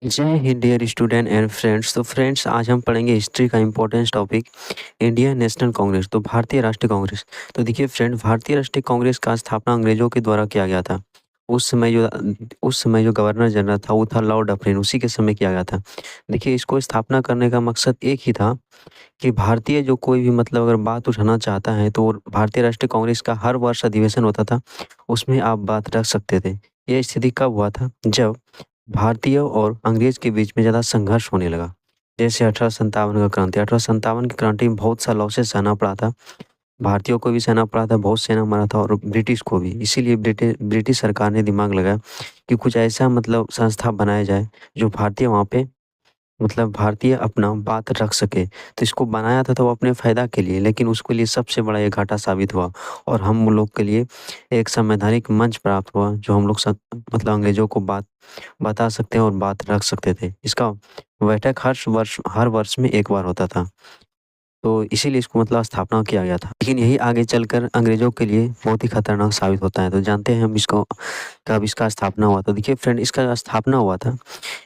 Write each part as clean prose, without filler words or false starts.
जय Hind dear student and friends. तो friends, आज हम पढ़ेंगे हिस्ट्री का importance topic Indian National Congress, तो भारतीय राष्ट्रीय कांग्रेस। तो देखिए फ्रेंड, भारतीय राष्ट्रीय कांग्रेस का स्थापना अंग्रेजों के द्वारा किया गया था। उस समय जो गवर्नर जनरल था वो था लॉर्ड डफरिन, उसी के समय किया गया था। देखिए, इसको स्थापना करने का मकसद एक ही था कि भारतीय जो कोई भी मतलब अगर बात उठाना चाहता है तो भारतीय राष्ट्रीय कांग्रेस का हर वर्ष अधिवेशन होता था, उसमें आप बात रख सकते थे। यह स्थिति कब हुआ था? जब भारतीय और अंग्रेज के बीच में ज़्यादा संघर्ष होने लगा। जैसे 1857 का क्रांति, 1857 की क्रांति में बहुत सा लॉसेस सहना पड़ा था। भारतीयों को भी सहना पड़ा था, बहुत सेना मरा था, और ब्रिटिश को भी। इसीलिए ब्रिटिश सरकार ने दिमाग लगाया कि कुछ ऐसा मतलब संस्था बनाया जाए जो भारतीय वहाँ पे मतलब भारतीय अपना बात रख सके। तो इसको बनाया था तो वो अपने फ़ायदा के लिए, लेकिन उसके लिए सबसे बड़ा ये घाटा साबित हुआ। और हम लोग के लिए एक संवैधानिक मंच प्राप्त हुआ जो हम लोग मतलब अंग्रेजों को बात बता सकते हैं और बात रख सकते थे। इसका बैठक हर वर्ष में एक बार होता था, तो इसीलिए इसको मतलब स्थापना किया गया था। लेकिन यही आगे चलकर अंग्रेजों के लिए बहुत ही खतरनाक साबित होता है। तो जानते हैं हम इसको कब इसका स्थापना हुआ था। देखिए फ्रेंड, इसका स्थापना हुआ था,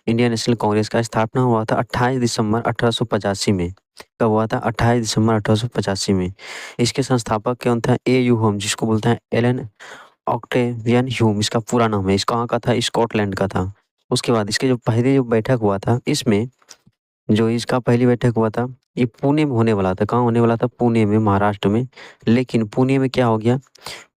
इंडियन नेशनल कांग्रेस का स्थापना हुआ था 28 दिसंबर 1885 में। कब हुआ था? 28 दिसंबर 1885 में। इसके संस्थापक कौन था? ए यू होम, जिसको बोलते हैं एलन ऑक्टेवियन ह्यूम, इसका पूरा नाम है। इसका कहाँ का था? स्कॉटलैंड का था। उसके बाद इसके जो पहले जो बैठक हुआ था, इसमें जो इसका पहली बैठक हुआ था, ये पुणे में होने वाला था। कहाँ होने वाला था? पुणे में, महाराष्ट्र में। लेकिन पुणे में क्या हो गया?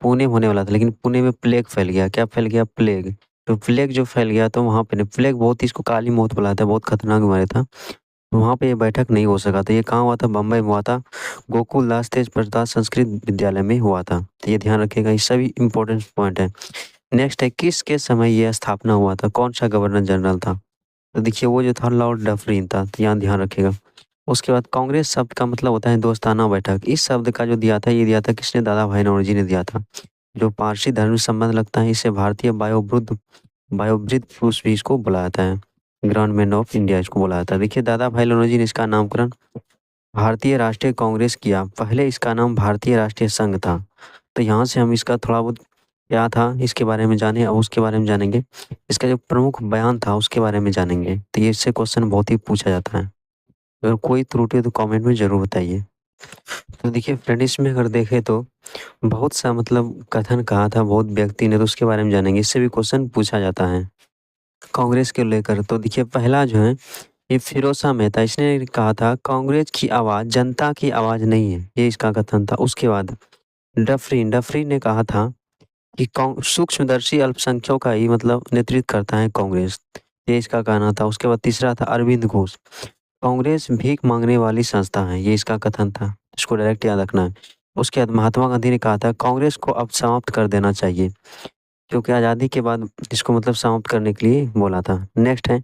पुणे में होने वाला था, लेकिन पुणे में प्लेग फैल गया। क्या फैल गया? प्लेग। तो प्लेग जो फैल गया तो वहाँ पे प्लेग बहुत ही, इसको काली मौत बुलाया था, बहुत खतरनाक बीमारी था। तो वहाँ पे ये बैठक नहीं हो सका। तो ये कहाँ हुआ था? बम्बई में हुआ था, गोकुल दास तेज प्रसाद संस्कृत विद्यालय में हुआ था। तो ये ध्यान रखिएगा, ये सभी इंपॉर्टेंट पॉइंट है। नेक्स्ट है, किसके समय यह स्थापना हुआ था? कौन सा गवर्नर जनरल था? तो देखिए वो जो था लॉर्ड डफरिन था। तो यहाँ ध्यान रखिएगा। उसके बाद कांग्रेस शब्द का मतलब होता है दोस्ताना बैठक। इस शब्द का जो दिया था, ये दिया था किसने? दादा भाई नौरोजी ने दिया था। जो पारसी धर्म से संबंध लगता है, इसे भारतीय बायोवृद्ध पुरुष भी इसको बुलाया जाता है। ग्रैंड मैन ऑफ इंडिया इसको बुलाया जाता है। देखिए, दादा भाई नौरोजी ने इसका नामकरण भारतीय राष्ट्रीय कांग्रेस किया। पहले इसका नाम भारतीय राष्ट्रीय संघ था। तो यहाँ से हम इसका थोड़ा बहुत क्या था इसके बारे में जाने, और उसके बारे में जानेंगे। इसका जो प्रमुख बयान था उसके बारे में जानेंगे। तो ये इससे क्वेश्चन बहुत ही पूछा जाता है। अगर कोई त्रुटि है तो कमेंट में ज़रूर बताइए। तो देखिए फ्रेंड, इसमें अगर देखें तो बहुत सा मतलब कथन कहा था बहुत व्यक्ति ने, तो उसके बारे में जानेंगे। इससे भी क्वेश्चन पूछा जाता है कांग्रेस को लेकर। तो देखिए पहला जो है, ये फिरोज शाह मेहता, इसने कहा था कांग्रेस की आवाज़ जनता की आवाज़ नहीं है, ये इसका कथन था। उसके बाद डफरीन ने कहा था कि सूक्ष्मदर्शी अल्पसंख्यकों का ही मतलब नेतृत्व करता है कांग्रेस, ये इसका कहना था। उसके बाद तीसरा था अरविंद घोष, कांग्रेस भीख मांगने वाली संस्था है, ये इसका कथन था। इसको डायरेक्ट याद रखना है। उसके बाद महात्मा गांधी ने कहा था कांग्रेस को अब समाप्त कर देना चाहिए, क्योंकि आज़ादी के बाद इसको मतलब समाप्त करने के लिए बोला था। नेक्स्ट है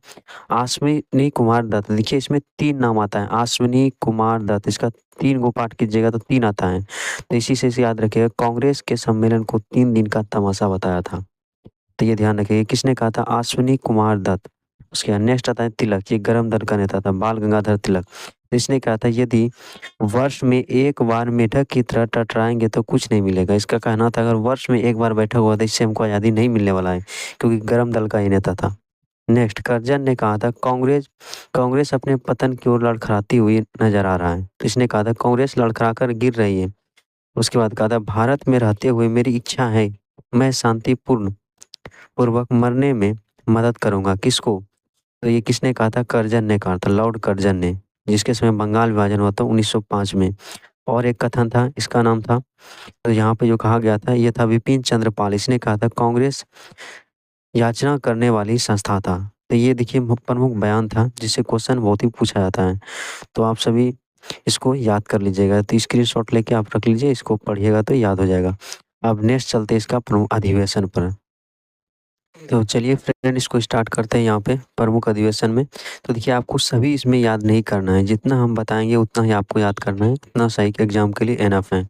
अश्विनी कुमार दत्त। देखिए इसमें 3 नाम आता है, अश्विनी कुमार दत्त। इसका 3 को पाठ कीजिएगा तो 3 आता है। तो इसी से याद रखिएगा, कांग्रेस के सम्मेलन को 3 दिन का तमाशा बताया था। तो ये ध्यान रखिए, किसने कहा था? अश्विनी कुमार दत्त। उसके बाद नेक्स्ट आता है तिलक, ये गरम दल का नेता था, बाल गंगाधर तिलक। इसने कहा था यदि वर्ष में एक बार मेढक की तरह टटराएंगे तो कुछ नहीं मिलेगा। इसका कहना था अगर वर्ष में एक बार बैठक हुआ तो इससे हमको आज़ादी नहीं मिलने वाला है, क्योंकि गरम दल का ही नेता था। नेक्स्ट करजन ने कहा था कांग्रेस कांग्रेस अपने पतन की ओर लड़खड़ाती हुई नजर आ रहा है। तो इसने कहा था कांग्रेस लड़खड़ा कर गिर रही है। उसके बाद कहा था भारत में रहते हुए मेरी इच्छा है मैं शांतिपूर्ण पूर्वक मरने में मदद करूंगा। किसको? तो ये किसने कहा था? कर्जन ने कहा था, लॉर्ड कर्जन ने, जिसके समय बंगाल विभाजन हुआ था 1905 में। और एक कथन था, इसका नाम था, तो यहाँ पे जो कहा गया था ये था विपिन चंद्र पाल। इसने कहा था कांग्रेस याचना करने वाली संस्था था। तो ये देखिए प्रमुख बयान था जिससे क्वेश्चन बहुत ही पूछा जाता है। तो आप सभी इसको याद कर लीजिएगा। तो स्क्रीनशॉट लेके आप रख लीजिए, इसको पढ़िएगा तो याद हो जाएगा। अब नेक्स्ट चलते इसका प्रमुख अधिवेशन पर। तो चलिए फ्रेंड, इसको स्टार्ट करते हैं यहाँ पे प्रमुख अधिवेशन में। तो देखिए आपको सभी इसमें याद नहीं करना है, जितना हम बताएंगे उतना ही आपको याद करना है, उतना सही के एग्जाम के लिए एनफ है।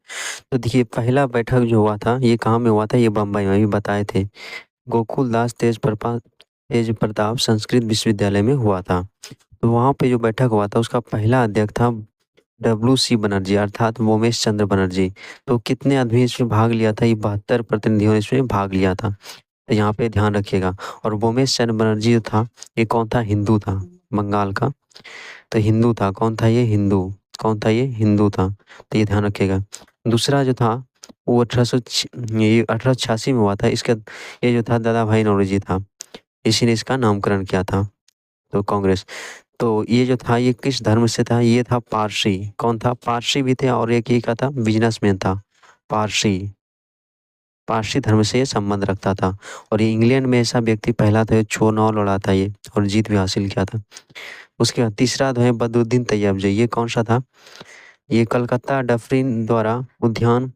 तो देखिए पहला बैठक जो हुआ था ये कहाँ में हुआ था? ये बम्बई में, भी बताए थे, गोकुल दास तेज प्रताप संस्कृत विश्वविद्यालय में हुआ था। तो वहाँ पे जो बैठक हुआ था उसका पहला अध्यक्ष था WC बनर्जी, अर्थात वोमेश चंद्र बनर्जी। तो कितने आदमी इसमें भाग लिया था? ये 72 प्रतिनिधियों ने इसमें भाग लिया था। तो यहाँ पे ध्यान रखिएगा। और बोमेश चंद्र बनर्जी जो था ये कौन था, हिंदू था, बंगाल का, तो हिंदू था। कौन था ये, हिंदू। कौन था ये, हिंदू था, तो ये ध्यान रखिएगा। दूसरा जो था वो 1886 में हुआ था। इसका ये जो था दादा भाई नौरोजी था, इसी ने इसका नामकरण किया था, तो कांग्रेस। तो ये जो था ये किस धर्म से था, ये था पारसी। कौन था, पारसी भी थे, और एक ये क्या था, बिजनेसमैन था, पारसी। पारसी धर्म से ये संबंध रखता था। और ये इंग्लैंड में ऐसा व्यक्ति पहला था, चुनाव लड़ा था ये और जीत भी हासिल किया था। उसके बाद तीसरा जो है बदरुद्दीन तैयबजी, ये कौन सा था, ये कलकत्ता डफरिन द्वारा उद्यान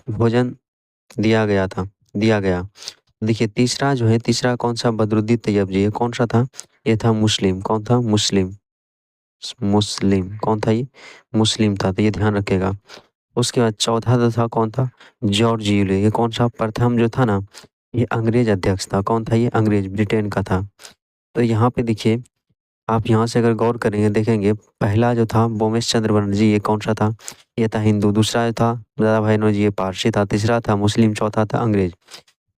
भोजन दिया गया। देखिए तीसरा जो है, तीसरा कौन सा, बदरुद्दीन तैयबजी, ये कौन सा था, ये था मुस्लिम। कौन था, मुस्लिम। मुस्लिम कौन था ये, मुस्लिम था, तो ये ध्यान रखेगा। उसके बाद चौथा जो था कौन था, जॉर्ज यूले, ये कौन सा, प्रथम जो था ना ये अंग्रेज अध्यक्ष था। कौन था ये, अंग्रेज, ब्रिटेन का था। तो यहाँ पे देखिए आप यहाँ से अगर गौर करेंगे देखेंगे, पहला जो था बोमेश चंद्र बनर्जी, ये कौन सा था, ये था हिंदू। दूसरा जो था दादा भाई नौरोजी, ये पारसी था। तीसरा था मुस्लिम। चौथा था अंग्रेज।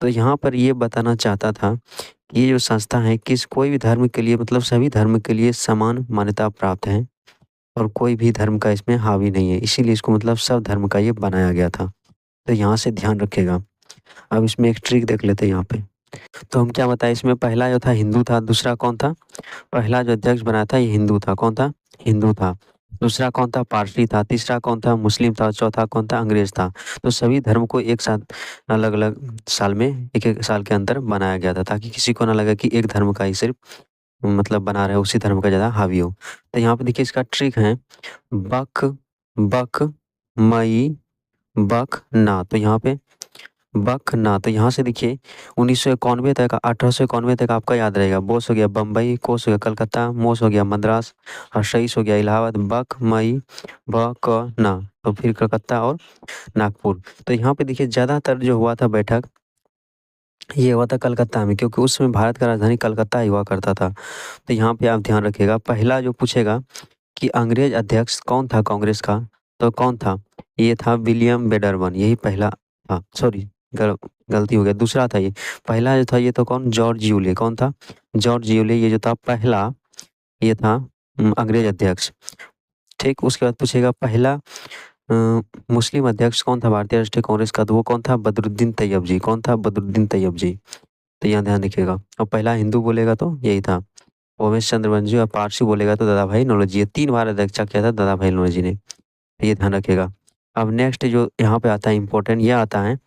तो यहाँ पर ये बताना चाहता था कि ये जो संस्था है किस कोई भी धर्म के लिए, मतलब सभी धर्म के लिए समान मान्यता प्राप्त है, और कोई भी धर्म का इसमें हावी नहीं है, इसीलिए इसको मतलब सब धर्म का ये बनाया गया था। तो यहाँ से ध्यान रखिएगा। अब इसमें एक ट्रिक देख लेते हैं यहाँ पे। तो हम क्या बताएं, इसमें पहला जो था हिंदू था। दूसरा कौन था, पहला जो अध्यक्ष बनाया था ये हिंदू था। कौन था, हिंदू था। दूसरा कौन था, पारसी था। तीसरा कौन था, मुस्लिम था। चौथा कौन था, अंग्रेज था। तो सभी धर्म को एक साथ अलग अलग साल में, एक एक साल के अंदर बनाया गया था, ताकि किसी को ना लगे कि एक धर्म का ही सिर्फ मतलब बना रहे, उसी धर्म का ज़्यादा हावी हो। तो यहाँ पे देखिए इसका ट्रिक है, बक बक मई बक ना। तो यहाँ पे बक ना, तो यहाँ से देखिए 1991 तक, 1891 तक आपका याद रहेगा। बोस हो गया बम्बई, कोस हो गया कलकत्ता, मोस हो गया मद्रास, और शईस हो गया इलाहाबाद। बक मई ब ना, तो फिर कलकत्ता और नागपुर। तो यहाँ पे देखिए ज़्यादातर जो हुआ था बैठक, ये हुआ था कलकत्ता में, क्योंकि उसमें भारत का राजधानी कलकत्ता ही हुआ करता था। तो यहाँ पे आप ध्यान रखिएगा। पहला जो पूछेगा कि अंग्रेज अध्यक्ष कौन था कांग्रेस का, तो कौन था, ये था विलियम बेडरबन, यही पहला था। सॉरी, गलती हो गया, दूसरा था ये। पहला जो था ये तो कौन, जॉर्ज यूले। कौन था, जॉर्ज यूले, ये जो था पहला, ये था अंग्रेज अध्यक्ष। ठीक, उसके बाद पूछेगा पहला मुस्लिम अध्यक्ष कौन था भारतीय राष्ट्रीय कांग्रेस का, तो वो कौन था, बदरुद्दीन तैयबजी। कौन था, बदरुद्दीन तैयबजी। तो यहाँ ध्यान रखिएगा। और पहला हिंदू बोलेगा तो यही था उमेश चंद्र बनर्जी, और पारसी बोलेगा तो दादा भाई नौरोजी। ये 3 बार अध्यक्षता किया था दादा भाई नौरोजी ने, ये ध्यान रखिएगा। अब नेक्स्ट जो यहाँ पे आता है इम्पोर्टेंट, यह आता है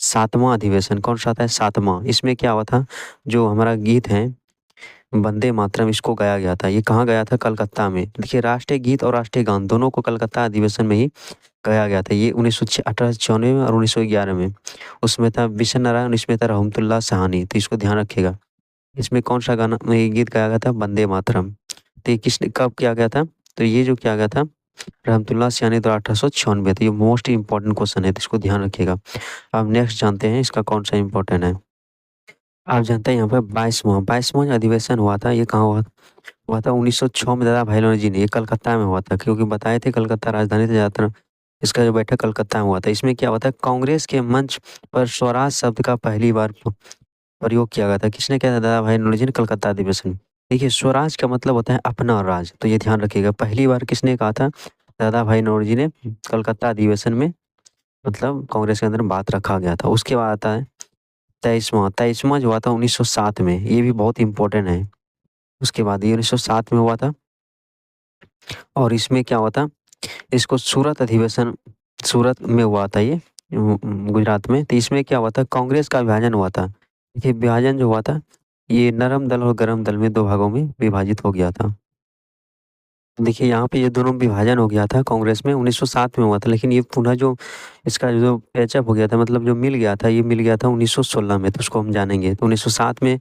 7वां अधिवेशन। कौन सा आता है, 7वां। इसमें क्या हुआ था, जो हमारा गीत है वंदे मातरम, इसको गाया गया था। ये कहाँ गया था, कलकत्ता में। देखिए राष्ट्रीय गीत और राष्ट्रीय गान दोनों को कलकत्ता अधिवेशन में ही गाया गया था। ये 1896 में और 1911 में। उसमें था बिशन नारायण, इसमें था रहमतुल्लाह सहानी। तो इसको ध्यान रखिएगा। इसमें कौन सा गाना ये गीत गाया गया था, वंदे मातरम। तो ये किसने कब किया गया था, तो ये जो किया गया था रहमतुल्लाह सहानी द्वारा 1896। तो ये मोस्ट इंपॉर्टेंट क्वेश्चन है, तो इसको ध्यान रखिएगा। अब नेक्स्ट जानते हैं इसका कौन सा इंपॉर्टेंट है। आप जानते हैं यहाँ पे 22वां अधिवेशन हुआ था, ये कहाँ हुआ था 1906 में दादा भाई नौरोजी ने, ये कलकत्ता में हुआ था, क्योंकि बताए थे कलकत्ता राजधानी से ज़्यादातर इसका जो बैठक कलकत्ता में हुआ था। इसमें क्या हुआ था, कांग्रेस के मंच पर स्वराज शब्द का पहली बार प्रयोग किया गया था। किसने किया था, दादा भाई नौरोजी ने, कलकत्ता अधिवेशन। देखिए स्वराज का मतलब होता है अपना राज, तो ये ध्यान रखिएगा। पहली बार किसने कहा था, दादा भाई नौरोजी ने, कलकत्ता अधिवेशन में, मतलब कांग्रेस के अंदर बात रखा गया था। उसके बाद आता है 23वां जो हुआ था 1907 में, ये भी बहुत इंपॉर्टेंट है। उसके बाद ये 1907 में हुआ था, और इसमें क्या हुआ था, इसको सूरत अधिवेशन, सूरत में हुआ था ये, गुजरात में। तो इसमें क्या हुआ था, कांग्रेस का विभाजन हुआ था। देखिए विभाजन जो हुआ था, ये नरम दल और गरम दल में 2 भागों में विभाजित हो गया था। देखिए यहाँ पे ये दोनों विभाजन हो गया था कांग्रेस में, 1907 में हुआ था। लेकिन ये पुनः जो इसका जो पैचअप हो गया था, मतलब जो मिल गया था, ये मिल गया था 1916 में। तो उसको हम जानेंगे। तो 1907 में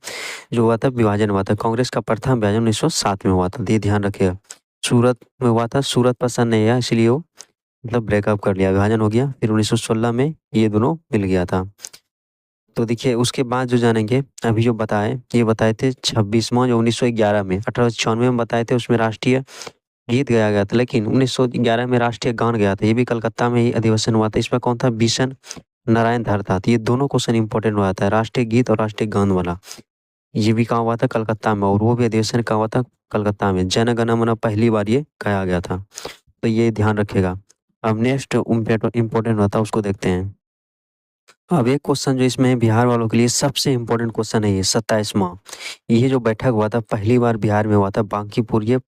जो हुआ था विभाजन हुआ था, कांग्रेस का प्रथम विभाजन 1907 में हुआ था। तो ये ध्यान रखिएगा। सूरत में हुआ था, सूरत पसंद नहीं आया, इसलिए वो मतलब ब्रेकअप कर लिया, विभाजन हो गया। फिर 1916 में ये दोनों मिल गया था। तो देखिए उसके बाद जो जानेंगे, अभी जो बताए, ये बताए थे 26वां जो 1911 में, 1896 में बताए थे, उसमें राष्ट्रीय गीत गाया गया था। लेकिन 1911 में राष्ट्रीय गान गया था, ये भी कलकत्ता में ही अधिवेशन हुआ था। इसमें कौन था, बिशन नारायण धर था। तो ये दोनों क्वेश्चन इंपॉर्टेंट हो जाता है, राष्ट्रीय गीत और राष्ट्रीय गान वाला। ये भी कहाँ हुआ था? कलकत्ता में। और वो भी अधिवेशन कहाँ हुआ था? कलकत्ता में। जन गण मन पहली बार ये गाया गया था, तो ये ध्यान रखिएगा। अब नेक्स्ट इम्पोर्टेंट होता है, उसको देखते हैं। अब एक क्वेश्चन जो इसमें है बिहार वालों के लिए सबसे इम्पोर्टेंट क्वेश्चन है, ये 27वां। ये जो बैठक हुआ था पहली बार बिहार में हुआ था, बांकीपुर, ये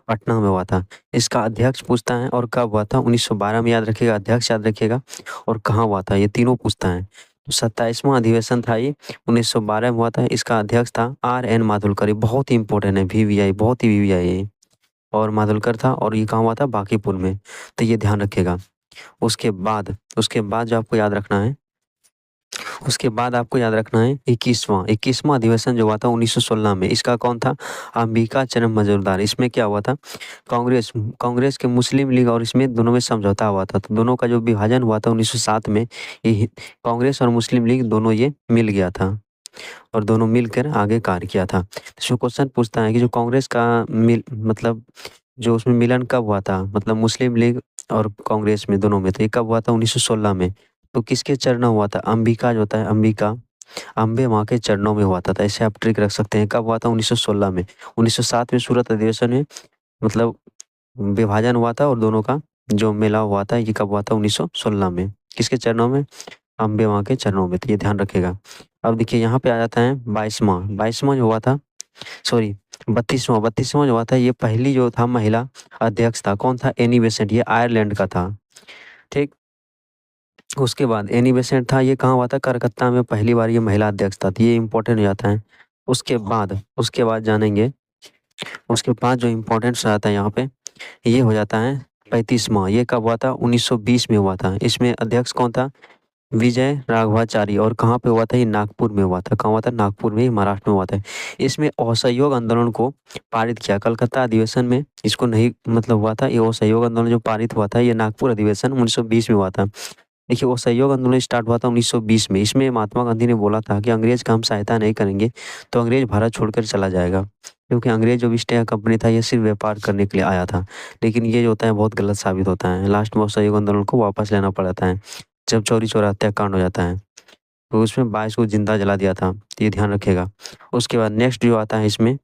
पटना में हुआ था। इसका अध्यक्ष पूछता है और कब हुआ था? 1912 में याद रखिएगा, अध्यक्ष याद रखिएगा, और कहाँ हुआ था, ये तीनों पूछता है। तो 27वां अधिवेशन था ये, 1912 में हुआ था। इसका अध्यक्ष था RN मातुलकर। ये बहुत ही इंपॉर्टेंट है, VVI, बहुत ही VVI है। और मातुलकर था, और ये कहाँ हुआ था? बांकीपुर में। तो ये ध्यान रखिएगा। उसके बाद जो आपको याद रखना है, उसके बाद आपको याद रखना है 21वां अधिवेशन जो हुआ था 1916 में। इसका कौन था? अंबिका चरण मजूमदार। इसमें क्या हुआ था? कांग्रेस के मुस्लिम लीग और इसमें दोनों में समझौता हुआ था। तो दोनों का जो विभाजन हुआ था 1907 में, ये कांग्रेस और मुस्लिम लीग दोनों ये मिल गया था, और दोनों मिलकर आगे कार्य किया था। तो क्वेश्चन पूछता है कि जो कांग्रेस का मतलब जो उसमें मिलन कब हुआ था, मतलब मुस्लिम लीग और कांग्रेस में, दोनों में, तो ये कब हुआ था? 1916 में। तो किसके चरणों हुआ था? अंबिका जो होता है, अंबिका, अम्बे माँ के चरणों में हुआ था। तो ऐसे आप ट्रिक रख सकते हैं। कब हुआ था? 1916 में। 1907 में सूरत अधिवेशन में मतलब विभाजन हुआ था, और दोनों का जो मेला हुआ था ये कब हुआ था? 1916 में। किसके चरणों में? अम्बे माँ के चरणों में। तो ये ध्यान रखेगा। अब देखिए यहाँ पे आ जाता है 22वां जो हुआ था, सॉरी 32वां जो हुआ था, ये पहली जो था महिला अध्यक्ष था, कौन था? Annie Besant. ये आयरलैंड का था, ठीक। उसके बाद एनी बेसेंट था, ये कहाँ हुआ था? कलकत्ता में पहली बार ये महिला अध्यक्ष था। तो ये इंपॉर्टेंट हो जाता है। उसके बाद जानेंगे, उसके बाद जो इम्पोर्टेंट रहता है यहाँ पे, ये हो जाता है 35वां। ये कब हुआ था? 1920 में हुआ था। इसमें अध्यक्ष कौन था? विजय राघवाचारी। और कहाँ पे हुआ था? ये नागपुर में हुआ था। कहाँ हुआ था? नागपुर में, महाराष्ट्र में हुआ था। इसमें असहयोग आंदोलन को पारित किया। कलकत्ता अधिवेशन में इसको नहीं मतलब हुआ था। ये असहयोग आंदोलन जो पारित हुआ था, ये नागपुर अधिवेशन 1920 में हुआ था। देखिए, वो सहयोग आंदोलन स्टार्ट हुआ था 1920 में। इसमें महात्मा गांधी ने बोला था कि अंग्रेज का हम सहायता नहीं करेंगे तो अंग्रेज भारत छोड़कर चला जाएगा, क्योंकि अंग्रेज जो ईस्ट इंडिया कंपनी था ये सिर्फ व्यापार करने के लिए आया था। लेकिन ये जो होता है बहुत गलत साबित होता है। लास्ट में सहयोग आंदोलन को वापस लेना पड़ता है, जब चौरी चौरा हत्याकांड हो जाता है। तो उसमें 22 को जिंदा जला दिया था, तो ये ध्यान रखेगा। उसके बाद नेक्स्ट जो आता है इसमें,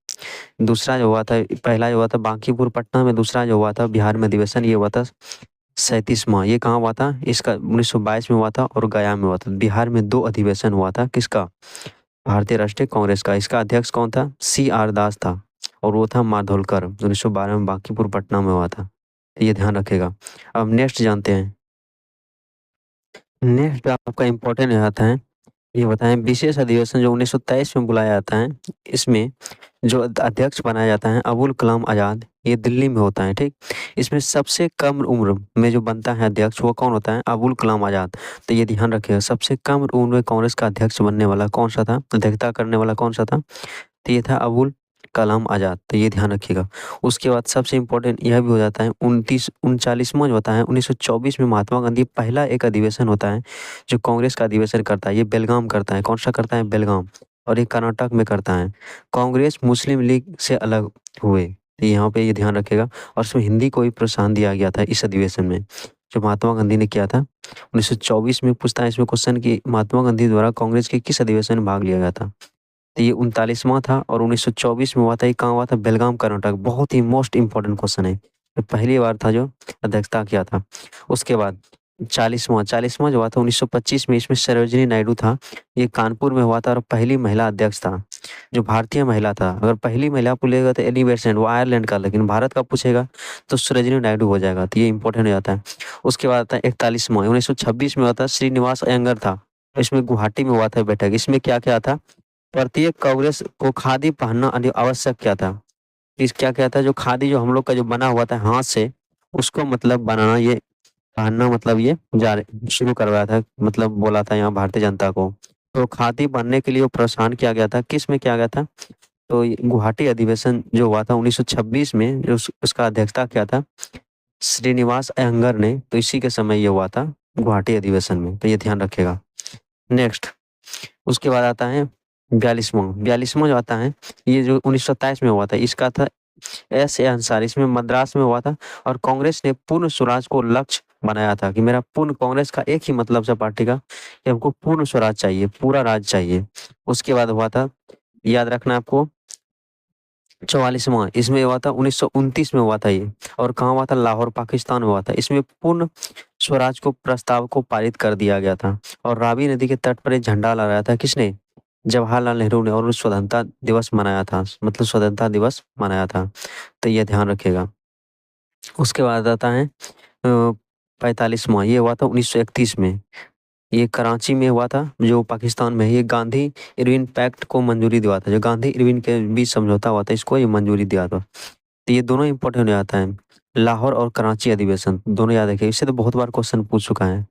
दूसरा जो हुआ था, पहला जो हुआ था बांकीपुर पटना में, दूसरा जो हुआ था बिहार में अधिवेशन, ये हुआ था 37वां। ये कहाँ हुआ था? इसका 1922 में हुआ था, और गया में हुआ था। बिहार में 2 अधिवेशन हुआ था, किसका? भारतीय राष्ट्रीय कांग्रेस का। इसका अध्यक्ष कौन था? CR दास था, और वो था माधोलकर। 1912 में बांकीपुर पटना में हुआ था। ये ध्यान रखेगा। अब नेक्स्ट जानते हैं। नेक्स्ट आपका इम्पोर्टेंट आता है, ये बताएं विशेष अधिवेशन जो 1923 में बुलाया जाता है, इसमें जो अध्यक्ष बनाया जाता है अबुल कलाम आज़ाद, ये दिल्ली में होता है, ठीक। इसमें सबसे कम उम्र में जो बनता है अध्यक्ष, वो कौन होता है? अबुल कलाम आज़ाद। तो ये ध्यान रखिएगा, सबसे कम उम्र में कांग्रेस का अध्यक्ष बनने वाला कौन सा था, अध्यक्षता करने वाला कौन सा था? तो ये था अबुल कलाम आज़ाद। तो ये ध्यान रखिएगा। उसके बाद सबसे इम्पोर्टेंट यह भी हो जाता है 39वां जो होता है 1924 में महात्मा गांधी पहला एक अधिवेशन होता है जो कांग्रेस का अधिवेशन करता है। ये बेलगाम करता है। कौन सा करता है? बेलगाम। और ये कर्नाटक में करता है। कांग्रेस मुस्लिम लीग से अलग हुए, तो यहाँ पे ये ध्यान रखेगा। और उसमें हिंदी को भी प्रोत्साहन दिया गया था इस अधिवेशन में, जो महात्मा गांधी ने किया था। 1924 में पूछता है इसमें क्वेश्चन कि महात्मा गांधी द्वारा कांग्रेस के किस अधिवेशन में भाग लिया गया था? तो ये 39वां था, और 1924 में हुआ था। ये कहाँ हुआ था? बेलगाम कर्नाटक। बहुत ही मोस्ट इंपॉर्टेंट क्वेश्चन है, ये पहली बार था जो अध्यक्षता किया था। उसके बाद 40वां जो हुआ था 1925 में, इसमें सरोजिनी नायडू था। ये कानपुर में हुआ था, और पहली महिला अध्यक्ष था, जो भारतीय महिला था। अगर पहली महिला पूछेगा तो एनी बेसेंट, वो आयरलैंड का, लेकिन भारत का पूछेगा तो सरोजिनी नायडू हो जाएगा। तो ये इंपॉर्टेंट हो जाता है। उसके बाद आता है 41वां, 1926 में हुआ था। श्रीनिवास अयंगर था, इसमें गुवाहाटी में हुआ था बैठक। इसमें क्या क्या था? प्रत्येक कांग्रेस को खादी पहनना आवश्यक क्या था? इस क्या था? जो खादी जो हम लोग का जो बना हुआ था हाथ से, उसको मतलब बनाना, ये पहनना, मतलब ये शुरू करवाया था, मतलब बोला था यहाँ भारतीय जनता को। तो खादी पहनने के लिए वो प्रोत्साहन किया गया था। किस में किया गया था? तो ये गुवाहाटी अधिवेशन जो हुआ था 1926 में, जो उसका अध्यक्षता किया था श्रीनिवास अयंगर ने। तो इसी के समय ये हुआ था गुवाहाटी अधिवेशन में। तो ये ध्यान रखेगा। नेक्स्ट उसके बाद आता है 42वां जो आता है, ये जो 1927 में हुआ था, इसका था S. A. अंसारी। इसमें मद्रास में हुआ था, और कांग्रेस ने पूर्ण स्वराज को लक्ष्य बनाया था कि मेरा पूर्ण कांग्रेस का एक ही मतलब था पार्टी का कि हमको पूर्ण स्वराज चाहिए, पूरा राज चाहिए। उसके बाद हुआ था, याद रखना आपको, 44वां इसमें हुआ था, 1929 में हुआ था ये। और कहाँ हुआ था? लाहौर पाकिस्तान में हुआ था। इसमें पूर्ण स्वराज को प्रस्ताव को पारित कर दिया गया था। और रावी नदी के तट पर एक झंडा लहराया था किसने? जवाहरलाल नेहरू ने। और स्वतंत्रता दिवस मनाया था, मतलब स्वतंत्रता दिवस मनाया था। तो ये ध्यान रखिएगा। उसके बाद आता है 45वां, ये हुआ था 1931 में। ये कराची में हुआ था, जो पाकिस्तान में है। ये गांधी इरविन पैक्ट को मंजूरी दिया था, जो गांधी इरविन के बीच समझौता हुआ था, इसको ये मंजूरी दिया था। तो ये दोनों इंपॉर्टेंट हो जाता है। लाहौर और कराची अधिवेशन दोनों याद रखिए, इससे तो बहुत बार क्वेश्चन पूछ चुका है।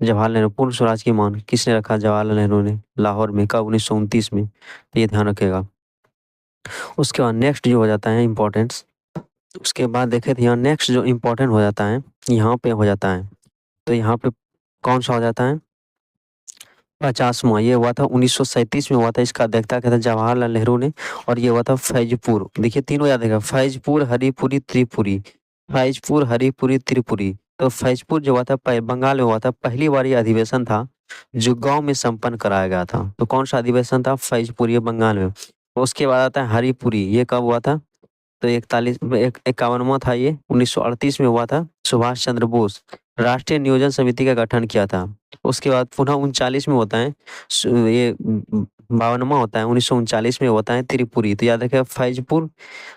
जवाहरलाल नेहरू, पूर्ण स्वराज की मांग किसने रखा? जवाहरलाल नेहरू ने। लाहौर में कब? 1929 में। तो ये ध्यान रखिएगा। उसके बाद नेक्स्ट जो हो जाता है इम्पोर्टेंस, उसके बाद देखे तो यहाँ नेक्स्ट जो इम्पोर्टेंट हो जाता है, यहाँ पे हो जाता है। तो यहाँ पे कौन सा हो जाता है? 50वां, ये हुआ था 1937 में हुआ था। इसका अध्यक्षता किया था जवाहरलाल नेहरू ने। और ये हुआ था फैजपुर। देखिए तीनों याद रहेगा, फैजपुर, हरिपुरी, त्रिपुरी। फैजपुर, हरिपुरी, त्रिपुरी। तो फैजपुर जो हुआ था बंगाल में हुआ था। पहली बार ये अधिवेशन था जो गांव में संपन्न कराया गया था। तो कौन सा अधिवेशन था? फैजपुर, ये बंगाल में। उसके बाद आता है हरिपुरी, ये कब हुआ था? तो 51वां था ये, 1938 में हुआ था। सुभाष चंद्र बोस राष्ट्रीय नियोजन समिति का गठन किया था। उसके बाद पुनः 39 में होता है, ये 52वां होता है, 1939 में होता है त्रिपुरी। तो याद रखिए, फैजपुर,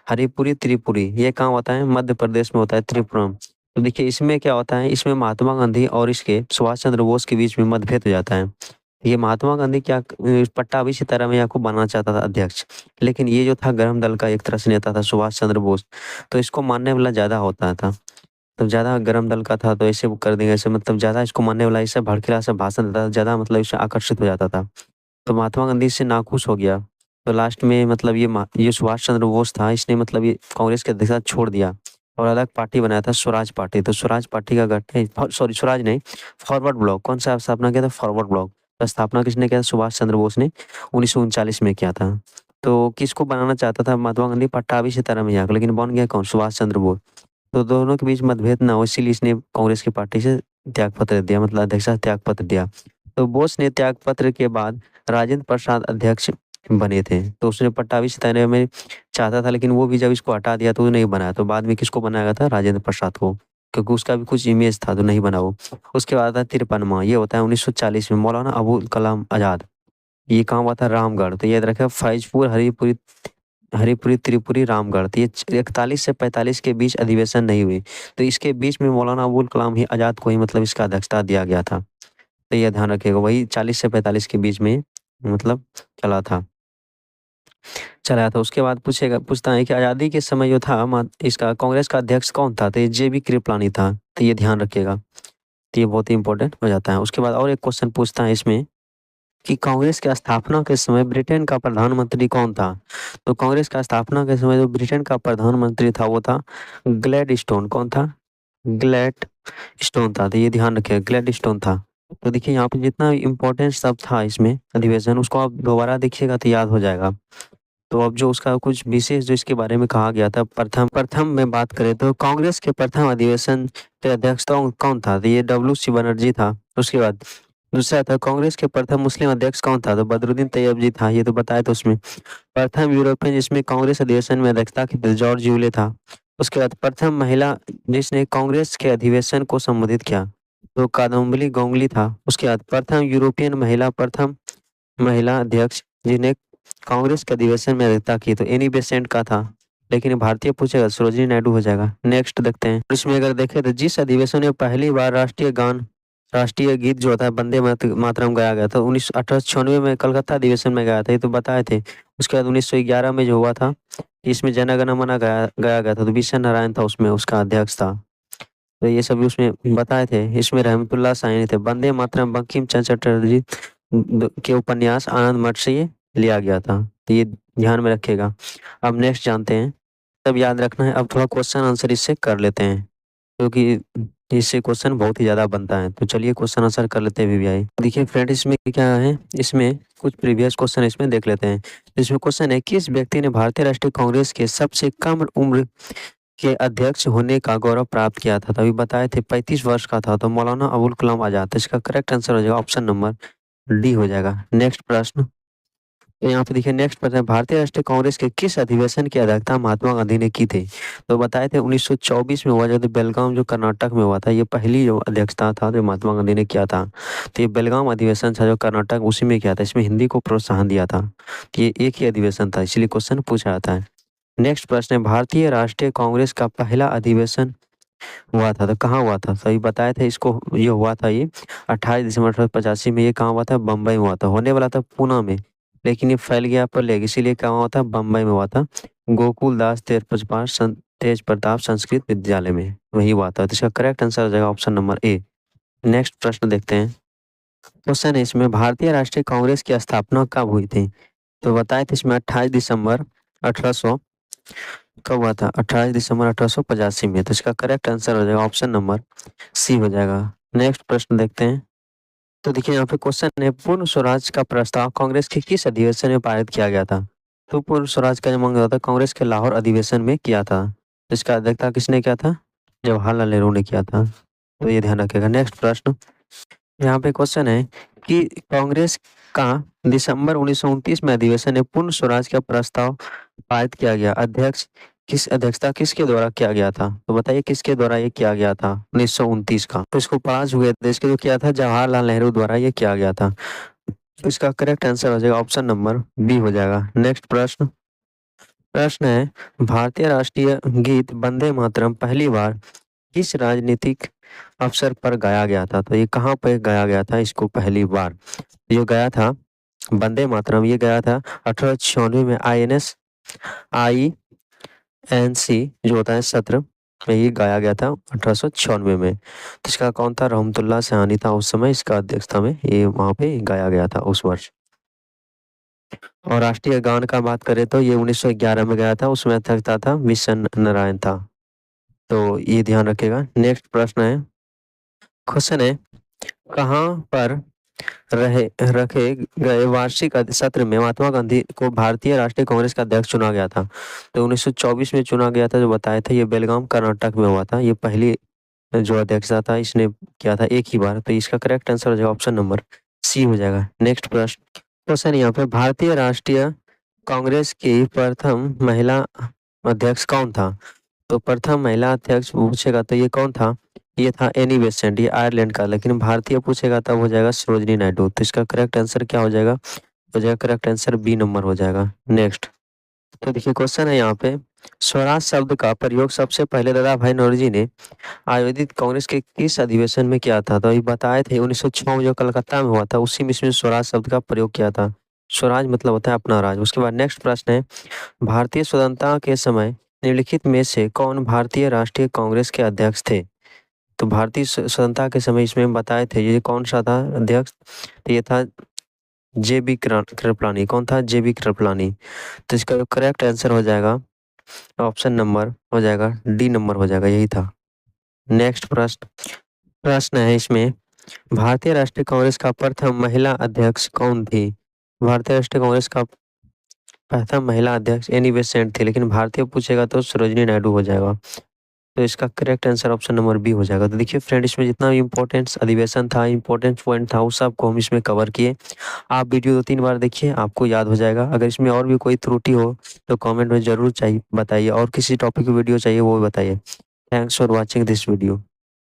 हरिपुरी, त्रिपुरी। ये कहाँ होता है? मध्य प्रदेश में होता है, त्रिपुरम। तो देखिए इसमें क्या होता है, इसमें महात्मा गांधी और इसके सुभाष चंद्र बोस के बीच में मतभेद हो जाता है। ये महात्मा गांधी क्या पट्टाभी सीतारामैया को बनाना चाहता था अध्यक्ष, लेकिन ये जो था गरम दल का एक तरह से नेता था, सुभाष चंद्र बोस। तो इसको मानने वाला ज्यादा होता था, तो ज्यादा गरम दल का था, तो ऐसे वो कर देंगे ऐसे, मतलब ज्यादा इसको मानने वाला, इससे भड़कीला से भाषण देता था, ज्यादा मतलब इससे आकर्षित हो जाता था। तो महात्मा गांधी इससे नाखुश हो गया। तो लास्ट में मतलब ये सुभाष चंद्र बोस था, इसने मतलब ये कांग्रेस के अध्यक्ष छोड़ दिया और अलग पार्टी बनाया था, स्वराज पार्टी। तो स्वराज पार्टी का गठन, सॉरी स्वराज नहीं, फॉरवर्ड ब्लॉक। कौन सा स्थापना किया था? Forward block. तो स्थापना किसने किया था? सुभाष चंद्र बोस ने 1939 में किया था। तो किसको बनाना चाहता था महात्मा गांधी? पट्टाभी सीतारामैया को, लेकिन बन गया कौन? सुभाष चंद्र बोस। तो दोनों के बीच मतभेद ना हो, इसीलिए इसने कांग्रेस की पार्टी से त्याग पत्र दिया, मतलब अध्यक्ष त्याग पत्र दिया। तो बोस ने त्याग पत्र के बाद राजेंद्र प्रसाद अध्यक्ष बने थे। तो उसने पट्टाभी सिताने में चाहता था, लेकिन वो भी जब इसको हटा दिया तो वो नहीं बनाया। तो बाद में किसको बनाया गया था? राजेंद्र प्रसाद को, क्योंकि उसका भी कुछ इमेज था, तो नहीं बना वो। उसके बाद आता 53वां, ये होता है 1940 में, मौलाना अबुल कलाम आजाद। ये कहाँ हुआ था? रामगढ़। तो याद रखा, फैजपुर, हरिपुरी, हरिपुरी, त्रिपुरी, रामगढ़। तो ये 41 से 45 के बीच अधिवेशन नहीं हुई। तो इसके बीच में मौलाना अबुल कलाम ही आजाद को ही मतलब इसका अध्यक्षता दिया गया था। तो यह ध्यान रखिएगा, वही 40 से 45 के बीच में मतलब चला था, चला था। उसके बाद पूछता है कि आज़ादी के समय जो था इसका कांग्रेस का अध्यक्ष कौन था? तो ये जेबी कृपलानी था। तो ये ध्यान रखिएगा, तो ये बहुत ही इंपॉर्टेंट हो जाता है। उसके बाद और एक क्वेश्चन पूछता है इसमें कि कांग्रेस की स्थापना के समय ब्रिटेन का प्रधानमंत्री कौन था? तो कांग्रेस का स्थापना के समय जो ब्रिटेन का प्रधानमंत्री था वो था ग्लैडस्टोन। कौन था? ग्लैड स्टोन था। तो ये ध्यान रखिए, ग्लैड स्टोन था। तो देखिए यहाँ पे जितना इम्पोर्टेंट सब था इसमें अधिवेशन, उसको आप दोबारा देखिएगा तो याद हो जाएगा। तो अब जो उसका कुछ विशेष जो इसके बारे में कहा गया था, प्रथम प्रथम में बात करें तो कांग्रेस के प्रथम अधिवेशन के अध्यक्ष कौन था? तो ये WC बनर्जी था। उसके बाद दूसरा था, कांग्रेस के प्रथम मुस्लिम अध्यक्ष कौन था? तो बदरुद्दीन तैयब था, ये तो बताया था उसमें। प्रथम यूरोपियन जिसमें कांग्रेस अधिवेशन में अध्यक्षता की थी, जॉर्ज यूले था। उसके बाद प्रथम महिला जिसने कांग्रेस के अधिवेशन को संबोधित किया, तो कादम्बली गोंगली था। उसके बाद प्रथम यूरोपियन महिला, प्रथम महिला अध्यक्ष जिन्हें कांग्रेस के अधिवेशन में अध्यक्षता की, तो एनी बेसेंट का था। लेकिन भारतीय पूछेगा सरोजिनी नायडू हो जाएगा। नेक्स्ट देखते हैं, इसमें अगर देखें तो जिस अधिवेशन में पहली बार राष्ट्रीय गीत जो होता है वंदे मातरम गाया गया था, 1896 में कलकत्ता अधिवेशन में गाया था, ये तो बताए थे। उसके बाद 1911 में जो हुआ था, इसमें जन गण मन गाया गया था, तो विश्व नारायण था उसमें, उसका अध्यक्ष था। तो ये सभी उसमें बताए थे। इसमें रहमतुल्लाह साइनी थे। वंदे मातरम बंकिम चंद्र चटर्जी के उपन्यास आनंद मठ से ये लिया गया था। तो ये ध्यान में रखिएगा। अब नेक्स्ट जानते हैं, तब याद रखना है। अब थोड़ा क्वेश्चन आंसर इससे कर लेते हैं, क्योंकि इससे क्वेश्चन बहुत ही ज्यादा बनता है। तो चलिए क्वेश्चन आंसर कर लेते हैं VVI। देखिए फ्रेंड, इसमें क्या है, इसमें कुछ प्रीवियस क्वेश्चन इसमें देख लेते हैं। इसमें क्वेश्चन है, किस व्यक्ति ने भारतीय राष्ट्रीय कांग्रेस के सबसे कम उम्र के अध्यक्ष होने का गौरव प्राप्त किया था? तो अभी बताए थे 35 वर्ष का था, तो मौलाना अबुल कलाम आजाद। तो इसका करेक्ट आंसर हो जाएगा ऑप्शन नंबर डी हो जाएगा। नेक्स्ट प्रश्न, तो यहाँ पे देखिए नेक्स्ट प्रश्न है, भारतीय राष्ट्रीय कांग्रेस के किस अधिवेशन की अध्यक्षता महात्मा गांधी ने की थी? तो बताए थे 1924 में हुआ, जो बेलगाम जो कर्नाटक में हुआ था, ये पहली जो अध्यक्षता था जो महात्मा गांधी ने किया था। तो ये बेलगाम अधिवेशन था जो कर्नाटक, उसी में किया था। इसमें हिंदी को प्रोत्साहन दिया था। तो ये एक ही अधिवेशन था, इसलिए क्वेश्चन पूछा जाता है। नेक्स्ट प्रश्न है, भारतीय राष्ट्रीय कांग्रेस का पहला अधिवेशन हुआ था तो कहाँ हुआ था? सही बताए थे इसको, ये हुआ था ये 28 दिसंबर 1885 में। ये कहाँ हुआ था? बम्बई में हुआ था। होने वाला था पूना में, लेकिन ये फैल गया पर ले, इसीलिए कहाँ हुआ था? बम्बई में हुआ था। गोकुल दास तेज प्रताप संस्कृत विद्यालय में वही हुआ था। तो इसका करेक्ट आंसर हो जाएगा ऑप्शन नंबर ए। नेक्स्ट प्रश्न देखते हैं। क्वेश्चन है इसमें, भारतीय राष्ट्रीय कांग्रेस की स्थापना कब हुई थी? तो बताए थे इसमें 28 दिसंबर 1800 कब हुआ था? 28 दिसंबर 1885 में। तो इसका करेक्ट आंसर हो जाएगा ऑप्शन नंबर सी हो जाएगा। नेक्स्ट प्रश्न देखते हैं। तो देखिए यहाँ पे क्वेश्चन है, पूर्ण स्वराज का प्रस्ताव कांग्रेस के किस अधिवेशन में पारित किया गया था? तो पूर्ण स्वराज का जो मांग था कांग्रेस के लाहौर अधिवेशन में किया था। इसका अध्यक्षता किसने किया था? जवाहरलाल नेहरू ने किया था। तो ये ध्यान रखिएगा। नेक्स्ट प्रश्न, यहाँ पे क्वेश्चन है कि कांग्रेस का दिसंबर 1929 में अधिवेशन में पूर्ण स्वराज का प्रस्ताव पारित किया गया, अध्यक्षता किसके द्वारा किया गया था? तो बताइए किसके द्वारा ये किया गया था 1929 का? तो इसको पास हुए थे, इसके जो किया था जवाहरलाल नेहरू द्वारा ये किया गया था। तो इसका करेक्ट आंसर हो जाएगा ऑप्शन नंबर बी हो जाएगा। नेक्स्ट प्रश्न, प्रश्न है, भारतीय राष्ट्रीय गीत वंदे मातरम पहली बार किस राजनीतिक अवसर पर गाया गया था? तो ये कहाँ पे गाया गया था इसको पहली बार? ये गाया था वंदे मातरम, ये गया था 1896 में INC जो होता है सत्र में ये गाया गया था 1896 में। तो इसका कौन था? रहमतुल्लाह सहानी था उस समय इसका अध्यक्षता में, ये वहाँ पे गाया गया था उस वर्ष। और राष्ट्रीय गान का बात करें तो ये 1911 में गया था, उसमें अध्यक्षता था मिशन नारायण था। तो ये ध्यान रखिएगा। नेक्स्ट प्रश्न है, क्वेश्चन है, कहाँ पर रखे गए वार्षिक सत्र में महात्मा गांधी को भारतीय राष्ट्रीय कांग्रेस का अध्यक्ष चुना गया था? तो 1924 में चुना गया था, जो बताया था ये बेलगाम कर्नाटक में हुआ था। ये पहली जो अध्यक्षता था इसने किया था एक ही बार। तो इसका करेक्ट आंसर हो जाएगा ऑप्शन नंबर सी हो जाएगा। नेक्स्ट प्रश्न, क्वेश्चन यहाँ पे, भारतीय राष्ट्रीय कांग्रेस की प्रथम महिला अध्यक्ष कौन था? तो प्रथम महिला अध्यक्ष पूछेगा तो ये कौन था? ये था एनी बेसेंट, ये आयरलैंड का। लेकिन भारतीय पूछेगा तब हो जाएगा सरोजिनी नायडू। तो इसका करेक्ट आंसर क्या हो जाएगा? हो जाएगा करेक्ट आंसर बी नंबर हो जाएगा। नेक्स्ट, तो देखिए क्वेश्चन है यहाँ पे, स्वराज शब्द का प्रयोग सबसे पहले दादा भाई नौरोजी ने आयोजित कांग्रेस के किस अधिवेशन में किया था? तो अभी बताए थे 1906 में जो कलकत्ता में हुआ था, उसी में इसमें स्वराज शब्द का प्रयोग किया था। स्वराज मतलब होता है अपना राज। उसके बाद नेक्स्ट प्रश्न है, भारतीय स्वतंत्रता के समय निम्नलिखित में से कौन भारतीय राष्ट्रीय कांग्रेस के अध्यक्ष थे? तो भारतीय स्वतंत्रता के समय इसमें बताए थे, ये कौन सा था अध्यक्ष? तो ये था JB कृपलानी। कौन था? JB कृपलानी। तो इसका जो करेक्ट आंसर हो जाएगा ऑप्शन नंबर हो जाएगा डी नंबर हो जाएगा, यही था। नेक्स्ट प्रश्न, प्रश्न है इसमें, भारतीय राष्ट्रीय कांग्रेस का प्रथम महिला अध्यक्ष कौन थी? भारतीय राष्ट्रीय कांग्रेस का प्रथम महिला अध्यक्ष एनी बेसेंट थी, लेकिन भारतीय पूछेगा तो सरोजिनी नायडू हो जाएगा। तो इसका correct answer option number B हो जाएगा। तो देखिए फ्रेंड, इसमें जितना भी इंपॉर्टेंट अधिवेशन था, इंपॉर्टेंट पॉइंट था, उस सबको हम इसमें कवर किए। आप वीडियो 2-3 बार देखिए, आपको याद हो जाएगा। अगर इसमें और भी कोई त्रुटि हो तो कमेंट में जरूर चाहिए बताइए, और किसी टॉपिक की वीडियो चाहिए वो भी बताइए। Thanks for watching this video.